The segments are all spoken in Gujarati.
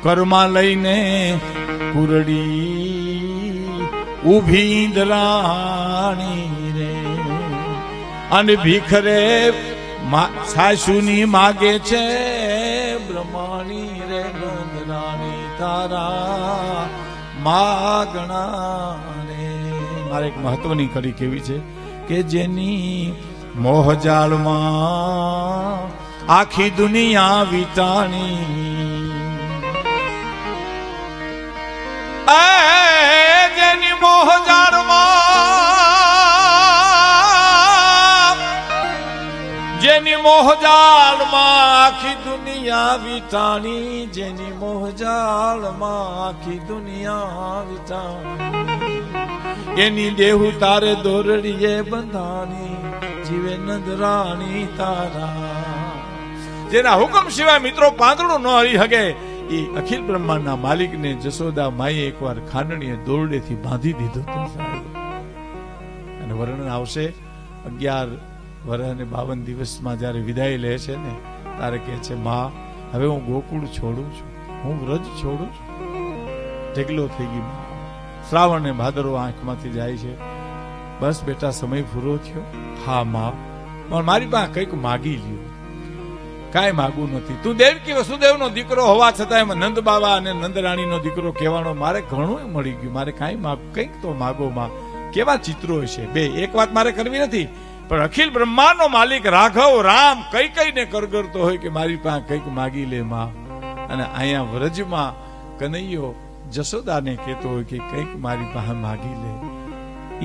કરમાં લઈને કુરડી ઊભી ઇન્દ્રાણી રે, અને ભીખરે સાસુની માગે છે બ્રહ્માણી રે નંદરાણી તારા માગણા રે. મારે એક મહત્વની કડી કેવી છે કે જેની મોહજાળમાં આખી દુનિયા વિટાણી, જેની મોહજાળમાં, જેની મોહજાળમાં આખી દુનિયા વિટાણી, જેની મોહજાળમાં આખી દુનિયા વિટાણી, એની દેહુ તારે દોરડીએ બંધાણી, જીવે નંદરાણી તારા. જેના હુકમ સિવાય મિત્રો પાંદડું ન હરી હગે એ અખિલ બ્રહ્માંડના માલિકને જશોદા માએ એકવાર ખાંડણીએ દોરડેથી બાંધી દીધો તો સાહેબ. અને વર્ણન આવશે 11 વર્ષ અને 52 દિવસમાં જયારે વિદાય લે છે ને ત્યારે કહે છે, માં હવે હું ગોકુળ છોડું છું, હું વ્રજ છોડું છું. ઢગલો થઈ ગઈ માં. શ્રાવણ ને ભાદરવો આંખમાંથી જાય છે. બસ બેટા સમય પૂરો થયો. હા માં, પણ મારી પાસે કંઈક માગી લ્યો. કાંઈ માગવું નથી. તું દેવકી વસુદેવનો દીકરો હોવા છતાં એમાં નંદ બાબા અને નંદરાણીનો દીકરો કહેવાનો મારે ઘણું મળી ગયું. મારે કાંઈ કંઈક તો માગો માં. કેવા ચિત્રો છે બે. એક વાત મારે કરવી નથી, પણ અખિલ બ્રહ્માંડનો માલિક રાઘવ રામ કઈ કઈને કરગરતો હોય કે મારી પાસે કંઈક માગી લે માં. અને અહીંયા વ્રજમાં કનૈયો જશોદાને કહેતો હોય કે કંઈક મારી પાસે માગી લે.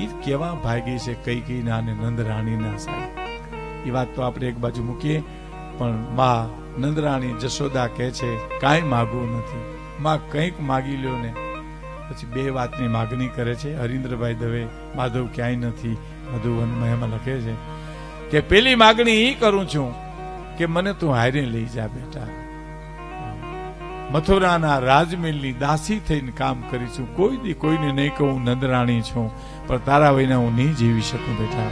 એ કેવા ભાગી છે કૈકેયીના અને નંદરાણીના સાહેબ. એ વાત તો આપણે એક બાજુ મૂકીએ, પણ માં નંદરાણી જશોદા કહે છે કાંઈ માગવું નથી માં, કંઈક માગી લ્યો ને. પછી બે વાતની માગણી કરે છે. હરીન્દ્રભાઈ દવે માધવ ક્યાંય નથી મધુવનમાં એમાં લખે છે કે પેલી માગણી એ કરું છું કે મને તું હારે લઈ જા બેટા. મથુરાના રાજમહેલની દાસી થઈને કામ કરીશું. કોઈ દી કોઈને નહીં કહું નંદરાણી છું, પણ તારા વિના હું નહીં જીવી શકું બેટા.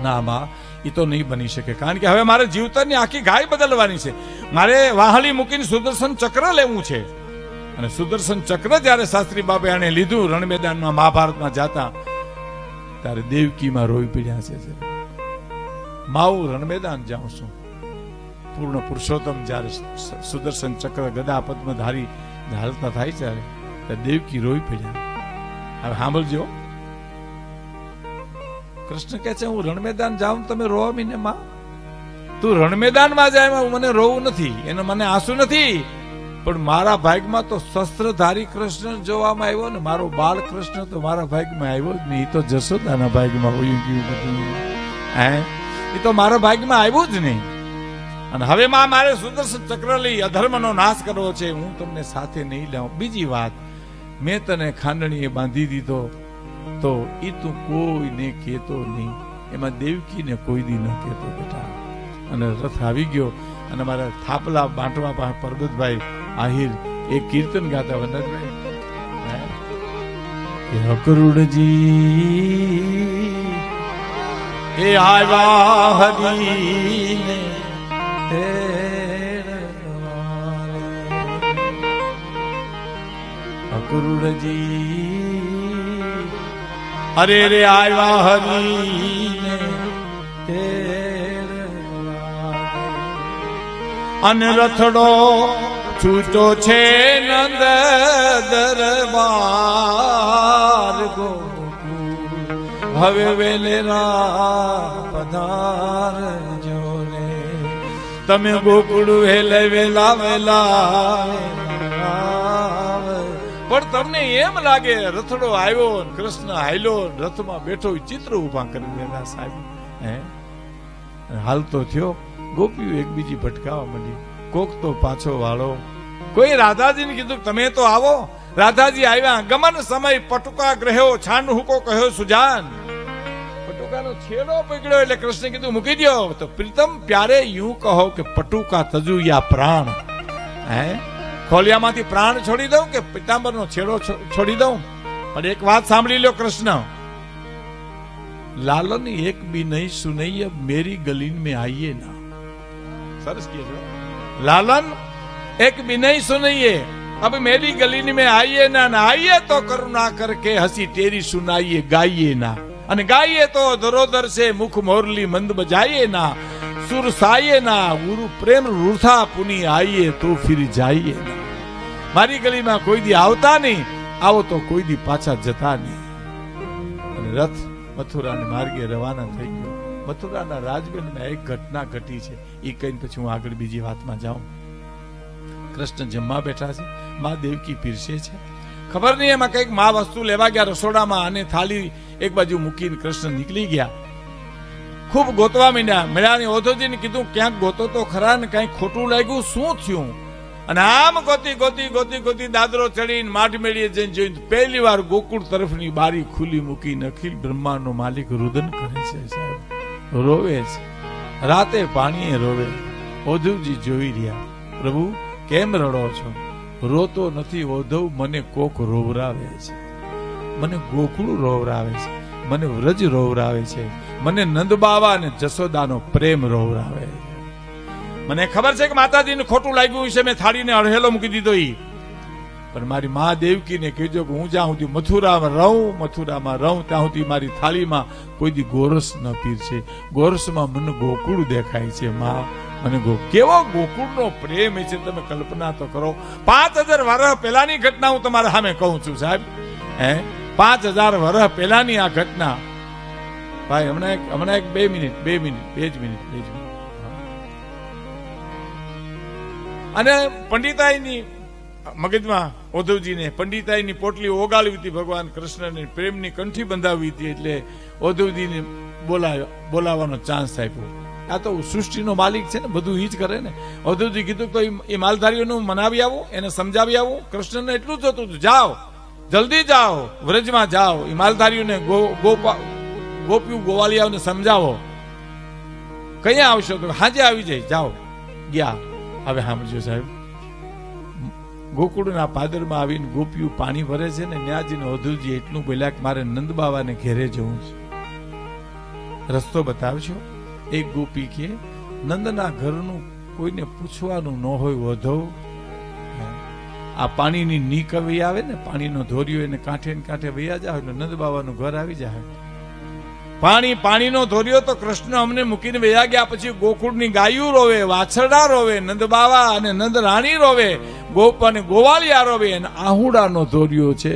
ના માં, એ તો નહીં બની શકે, કારણ કે હવે મારે જીવતરની આખી ગાય બદલવાની છે. મારે વાહલી મૂકીને સુદર્શન ચક્ર લેવું છે. અને સુદર્શન ચક્ર જયારે શાસ્ત્રી બાબા એને લીધું રણ મેદાનમાં મહાભારતમાં જાતા ત્યારે દેવકીમાં રોઈ પીડ્યા છે. માવું રણ મેદાન જાઉં છું. પૂર્ણ પુરુષોત્તમ જયારે સુદર્શન ચક્ર ગદા પદ્મધારી હાલતા થાય ત્યારે દેવકી રોઈ પડ્યા. હવે સાંભળજો, કૃષ્ણ કહે છે હું રણ મેદાન જાઉં તમે રોવા મીને માં. તું રણ મેદાનમાં જાય મને રોવું નથી, એને મને આંસુ નથી, પણ મારા ભાગમાં તો શસ્ત્રધારી કૃષ્ણ જોવામાં આવ્યો ને. મારો બાળ કૃષ્ણ તો મારા ભાગમાં આવ્યો જ નહીં. એ તો જશોદાના ભાગમાં હોયું ગયું બધું. એ તો મારા ભાગમાં આવ્યું જ નહીં. અને હવે માં મારે સુદર્શન ચક્ર લઈ અધર્મનો નાશ કરવો છે. હું તમને સાથે નહીં લાવું. બીજી વાત, મેં તને ખાંડણીએ બાંધી દીધો તો એ તું કોઈને કહેતો નહીં. એમાં દેવકીને કોઈ દી ન કહેતો બેટા. અને રથ આવી ગયો અને મારા થાપલા બાંટવા પાસે પરબતભાઈ આહિર એક કીર્તન ગાતા વનરાજભાઈ, અકરુડજી એ આવ્યા હરીને અકરુડજી અરે રે આવ્યા હરીને અને રથડો છૂટો છે નંદ દરબાર ગોકુળ હવે વેલેરા પધારજો રે. તમે ગોકુળ વેલે વેલા વેલા. પણ તમને એમ લાગે રથડો આવ્યો કૃષ્ણ હાલ્યો રથમાં બેઠો ચિત્ર ઉભા કરી દેલા સાહેબ. હાલ તો થયો ગોપીઓ એકબીજી ભટકાવા માંડી. કોક તો પાછો વાળો. કોઈ રાધાજીને કીધું તમે તો આવો. રાધાજી આવ્યા. ગમન સમય પટુકા ગ્રહ્યો છાન હુકો કહ્યો સુજાન. પટુકાનો છેડો પકડ્યો એટલે કૃષ્ણ કીધું મૂકી દો. તો પ્રીતમ પ્યારે યું કહો કે પટુકા તજુયા પ્રાણ. ખોલિયામાંથી પ્રાણ છોડી દઉં કે પિતાંબરનો છેડો છોડી દઉં. પણ એક વાત સાંભળી લો કૃષ્ણ, લાલન એક બી નહીં સુનૈય મેરી ગલીન में आइए ना. સરસ કહે છે લાલન एक विनय सुनिए, अब मेरी गली में आइए ना, ना आइए तो करुणा करके हंसी तेरी सुनाइए गाइए ना, અને ગાઈએ તો દરોદર से मुख मोरली मंद बजाइए ना, सुर साइए ना, गुरु प्रेम रूठा पुनी आइए तो फिर जाइए ना। मारी गली में कोई दी आवता नहीं, आओ तो कोई दी पाछा जता नहीं। અને રથ મથુરાને માર્ગે રવાના થઈ ગયો। મથુરાના રાજમહેલમાં એક ઘટના ઘટી છે, એ કહીને પછી હું આગળ બીજી વાતમાં જાઉં। કૃષ્ણ જમવા બેઠા છે, મા દેવકી પીરસે છે, ખબર નહીં એમાં કઈક મા વસ્તુ લેવા ગયા રસોડામાં અને થાળી એક બાજુ મૂકીને કૃષ્ણ નીકળી ગયા। ખૂબ ગોતવા માંડ્યા, મળ્યા ને ઓધોજીને કીધું ક્યાંક ગોતો તો ખરા ને કઈ ખોટું લાગ્યું, શું થયું? અને આમ ગોતી ગોતી ગોતી ગોતી દાદરો ચડીને માઠ મેળીએ જઈને જોઈને પહેલી વાર ગોકુળ તરફની બારી ખુલ્લી મૂકીને અખિલ બ્રહ્માંડનો માલિક રુદન કરે છે સાહેબ, રોવે છે, રાતે પાણીએ રોવે। ઓધવજી જોઈ રહ્યા, પ્રભુ કેમ રડો છો? રોતો નથી ઓધવ, મને કોક રોવરાવે છે, મને ગોકુળ રોવરાવે છે, મને વ્રજ રોવરાવે છે, મને નંદબાવા અને જશોદાનો પ્રેમ રોવરાવે છે। મને ખબર છે કે માતાજીને ખોટું લાગ્યું છે, મેં થાળીને અડહેલો મૂકી દીધો ઈ, પણ મારી મા દેવકીને કહેજો કે હું જ્યાં સુધી મથુરામાં રહું ત્યાં સુધી મારી થાળીમાં કોઈ દી ગોરસ ન પીરશે। ગોરસમાં મને ગોકુળ દેખાય છે મા, મને કેવો ગોકુળનો પ્રેમ છે, તમે કલ્પના તો કરો। 5000 વર્ષ પહેલાની ઘટના હું તમારા સામે કહું છું સાહેબ, 5000 વર્ષ પહેલાની આ ઘટના। ભાઈ હમણાં એક બે જ મિનિટ અને પંડિતાઈની મગજમાં ઓધવજીને પંડિતાઈની પોટલી ઓગાળવી હતી, ભગવાન કૃષ્ણને પ્રેમની કંઠી બંધાવી હતી, એટલે ઓધવજીને બોલાવવાનો ચાન્સ આપ્યો। આ તો સૃષ્ટિનો માલિક છે ને, બધું ઈ જ કરે ને। ઓધવજી કીધું તો એ માલધારીઓનું મનાવી આવું, એને સમજાવી આવું। કૃષ્ણને એટલું જ હતું, જાઓ જલ્દી જાઓ, વ્રજમાં જાઓ, એ માલધારીઓને ગોપીઓ ગોવાલિયાઓને સમજાવો। કયા આવશો? તો હાજે આવી જાય, જાઓ। ગયા। હવે સાંભળજો સાહેબ, ગોકુળના પાદરમાં આવીને ગોપીઓ પાણી ભરે છે ને, ન્યાજીને ઓધવજી એટલું બોલ્યા કે મારે નંદબાવાને ઘેરે જવું છે, રસ્તો બતાવશો? એક ગોપી કે નંદના ઘરનું કોઈને પૂછવાનું ન હોય ઓધવ, આ પાણીની નીકવી આવે ને, પાણીનો ધોરિયો એને કાંઠે ને કાંઠે વૈયા જાય એટલે નંદબાવાનું ઘર આવી જાય। પાણીનો ધોરિયો તો કૃષ્ણ અમને મૂકીને વયા ગયા, પછી ગોકુળની ગાયું રોવે, વાછરડા રોવે, નંદબાવા અને નંદ રાણી રોવે, ગોપ અને ગોવાલિયા રોવે, અને આહુડાનો ધોરિયો છે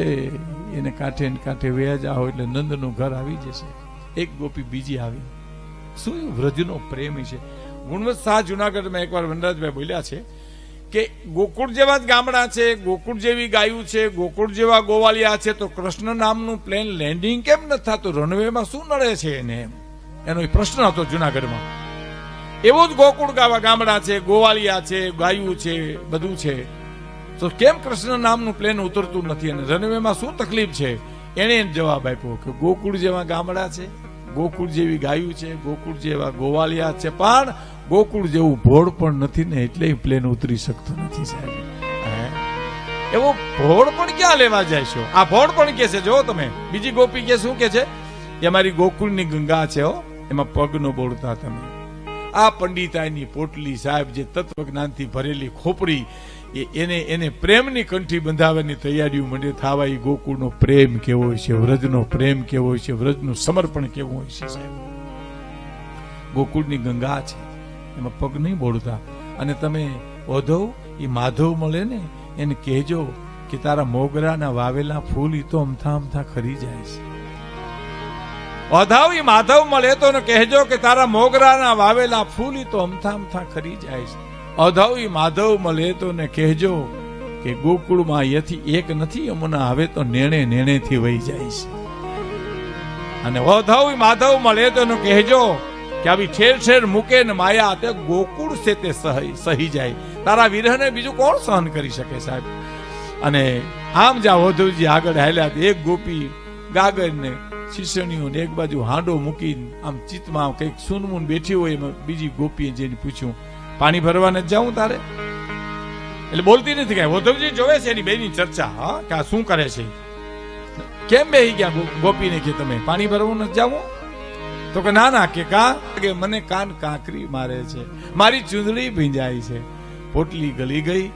એને કાંઠે ને કાંઠે વયા જાઓ એટલે નંદનું ઘર આવી જશે। એક ગોપી બીજી આવી, શું વ્રજનો પ્રેમ છે। ગુણવંત શાહ જુનાગઢમાં એકવાર વનરાજભાઈ બોલ્યા છે કે ગોકુળ જેવા જ ગામડા છે, ગોકુળ જેવી ગાયું છે, ગોકુળ જેવા ગોવાલિયા છે, તો કૃષ્ણ નામનું પ્લેન લેન્ડિંગ કેમ ન થતું? રનવેમાં શું નડે છે એને? એનો પ્રશ્ન હતો જુનાગઢમાં। એવું જ ગોકુળ ગામડા છે, ગોવાલિયા છે, ગાયું છે, બધું છે, તો કેમ કૃષ્ણ નામનું પ્લેન ઉતરતું નથી અને રનવેમાં શું તકલીફ છે? એને જવાબ આપ્યો કે ગોકુળ જેવા ગામડા છે, ગોકુળ જેવી ગાયું છે, ગોકુળ જેવા ગોવાલિયા છે, પણ ગોકુળ જેવું ભોળ પણ નથી ને, એટલે પ્લેન ઉતરી શકતો નથી સાહેબ। એવો ભોળ પણ ક્યાં લેવા જાય છો? આ ભોળ પણ કે છે, જો તમે બીજી ગોપી કે શું કે છે, એ અમારી ગોકુળની ગંગા છે હો, એમાં પગ ન બોળતા તમે। આ પંડિતાઈની પોટલી સાહેબ, જે તત્વ જ્ઞાનથી ભરેલી ખોપડી, એને પ્રેમની કંઠી બંધાવવાની તૈયારીઓ મંડે થવા। એ ગોકુળનો પ્રેમ કેવો હોય છે, વ્રજનો પ્રેમ કેવો હોય છે, વ્રજનું સમર્પણ કેવું હોય છે સાહેબ। ગોકુળની ગંગા છે, એમાં પગ નહીં બોળતા। અને તમે ઓધવ, એ માધવ મળે ને, એને કહેજો કે તારા મોગરાના વાવેલા ફૂલ ઈ તો અમથા અમથા ખરી જાય છે। ઓધવ, એ માધવ મળે તો કહેજો કે તારા મોગરાના વાવેલા ફૂલ ઈ તો અમથા અમથા ખરી જાય છે। ઓધવ, એ માધવ મળે તો ને કહેજો કે ગોકુળમાં એથી એક નથી યમુના, હવે તો નેણે થી વહી જાય છે। અને ઓધવ, એ માધવ મળે તો કહેજો કે આવી ઠેર ઠેર મૂકે ને માયા, તે ગોકુળ છે તે સહી જાય। તારા વિરહને બીજું કોણ સહન કરી શકે સાહેબ? અને આમ જ્યાં ઓધવજી આગળ હાલ્યા, એક ગોપી ગાગર ને શીશણીઓ ને એક બાજુ હાંડો મૂકીને આમ ચિત્તમાં કઈક સુનમુન બેઠી હોય, એમાં બીજી ગોપીએ જઈને પૂછ્યું, પાણી ભરવાને જાઉં તારે? એટલે બોલતી નથી કઈ। ઓધવજી જોવે છે એની બેની ચર્ચા, હા કે આ શું કરે છે, કેમ બેહી ગયા ગોપીને કે તમે પાણી ભરવું નથી જાવું? તો કે ના કે કે મને કાન કાંકરી મારે છે, મારી ચૂંદડી ભીંજાય છે। પોટલી ગળી ગઈ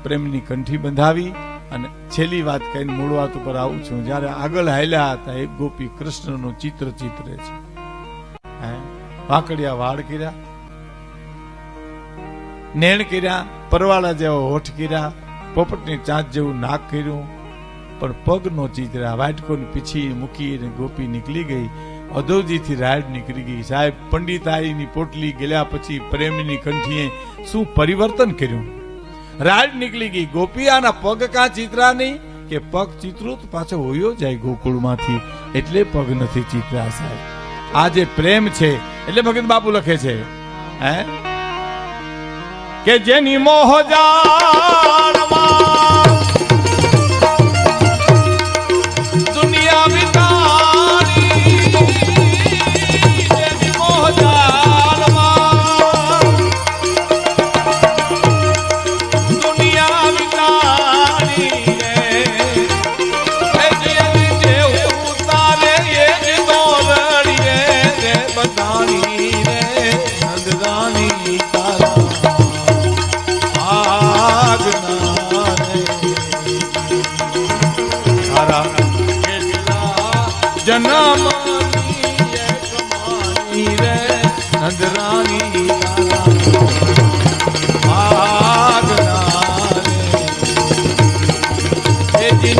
પ્રેમની કંઠી બંધાવી અને છેલ્લી વાત કહીને મૂળ વાત ઉપર આવું છું. જયારે આગળ હાલ્યા હતા એક ગોપી કૃષ્ણનું ચિત્ર ચિત્રે છે. વાંકડિયા વાળ કર્યા, નેણ કર્યા, પરવાળા જેવા હોઠ કર્યા, પોપટની ચાંચ જેવું નાક કર્યું, પણ પગ નો ચિતરા. વાટકોની પીછી મૂકી ગોપી નીકળી ગઈ. અધોજીથી રાડ નીકળી ગઈ. સાહેબ, પંડિતાઈની પોટલી ગયેલા પછી પ્રેમની કંઠીએ શું પરિવર્તન કર્યું? રાડ નીકળી ગઈ. ગોપી આના પગ કાં ચિત્રા નહીં કે પગ ચિત્રું તો પાછો હોયો જાય ગોકુળમાંથી, એટલે પગ નથી ચિત્રા. સાહેબ, આ જે પ્રેમ છે એટલે ભગત બાપુ લખે છે કે જેની મોહ જાળમાં દુનિયા વિતારી, જેની મોહ જાળમાં દુનિયા વિતારી રે, જેની જે ઉતારે એ જ દોરડીએ રે બધાની રે નંદરાની તારા જન્મની એક માની રે નંદરાની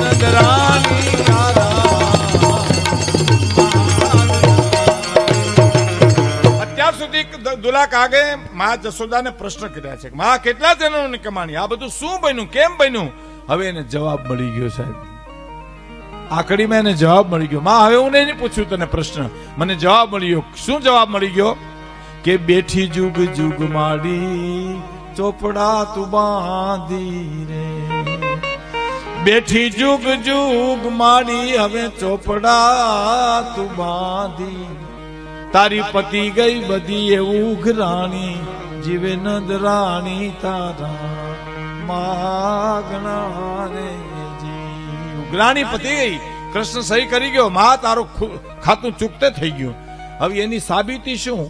નંદરાની અત્યાર સુધી દુલા કાગે મા જશોદાને પ્રશ્ન કર્યા છે, મા કેટલા જન્મની કમાણી, આ બધું શું બન્યું, કેમ બન્યું? હવે એને જવાબ મળી ગયો. સાહેબ, આકડીમાં એને જવાબ મળી ગયો. માં, હવે હું નહીં પૂછ્યું તને પ્રશ્ન, મને જવાબ મળી ગયો. શું જવાબ મળી ગયો? કે બેઠી જુગ જુગ માડી ચોપડા તું બાંધી રે, બેઠી જુગ જુગ માડી હવે ચોપડા તું બાંધી, તારી પતિ ગઈ બધી એવું ઉઘરાણી, જીવે નંદરાણી તારા માગણા રે. ઉઘરાણી પતિ ગઈ, કૃષ્ણ સહી કરી ગયો, માં તારું ખાતું ચૂકતે થઈ ગયું. હવે એની સાબિતી શું?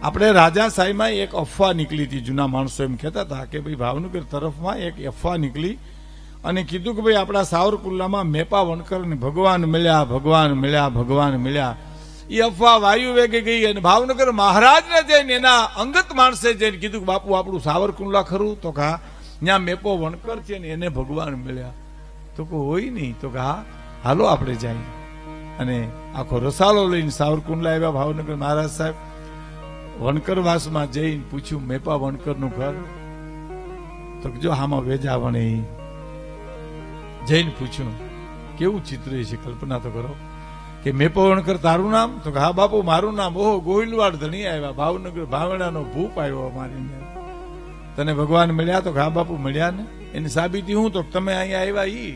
આપણે રાજા સાહેબમાં એક અફવા નીકળી હતી. જૂના માણસો એમ કહેતા હતા કે ભાઈ ભાવનગર તરફમાં એક અફવા નીકળી અને કીધું કે ભાઈ આપણા સાવરકુંડલામાં મેપા વણકર ને ભગવાન મળ્યા, ભગવાન મળ્યા, ભગવાન મળ્યા. એ અફવા વાયુ વેગે ગઈ અને ભાવનગર મહારાજને જઈને એના અંગત માણસે જઈને કીધું કે બાપુ આપણું સાવરકુંડલા ખરું? તો કા ત્યાં મેપો વણકર છે ને એને ભગવાન મળ્યા. તો કોઈ હોય નહીં. તો હા, હાલો આપણે જઈએ. અને આખો રસાલો લઈને સાવરકુંડલા આવ્યા ભાવનગર. મહારાજ સાહેબ વણકરવાસમાં જઈને પૂછ્યું, મેપા વણકરનું ઘર? તો જો આમાં વેજા વણે. જઈને પૂછ્યું, કેવું ચિત્ર છે, કલ્પના તો કરો. કે મેપો વણકર તારું નામ? તો હા બાપુ મારું નામ. ઓહો, ગોહિલવાડ ધણી આવ્યા, ભાવનગર ભાવણાનો ભૂપ આવ્યો મારીને. તને ભગવાન મળ્યા? તો હા બાપુ મળ્યા ને. એની સાબિતી હું? તો તમે અહીંયા આવ્યા ઈ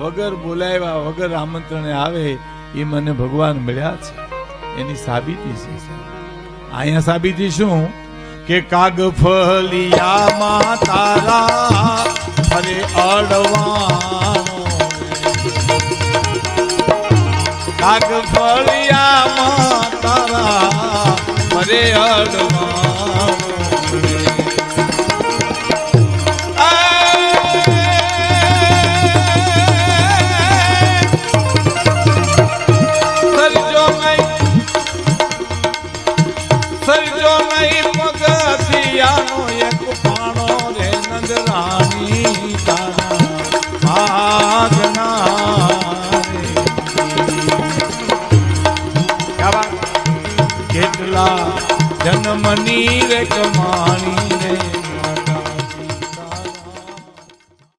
વગર બોલાવ્યા, વગર આમંત્રણે આવે એ મને ભગવાન મળ્યા છે. એની સાબિતી છે. અહીંયા સાબિતી શું? કે કાગ ફલિયામાં તારા ફરે અડવાનો, કાગ ફલિયામાં તારા ફરે અડવાનો. કેટલા જન્મની રે કમાણી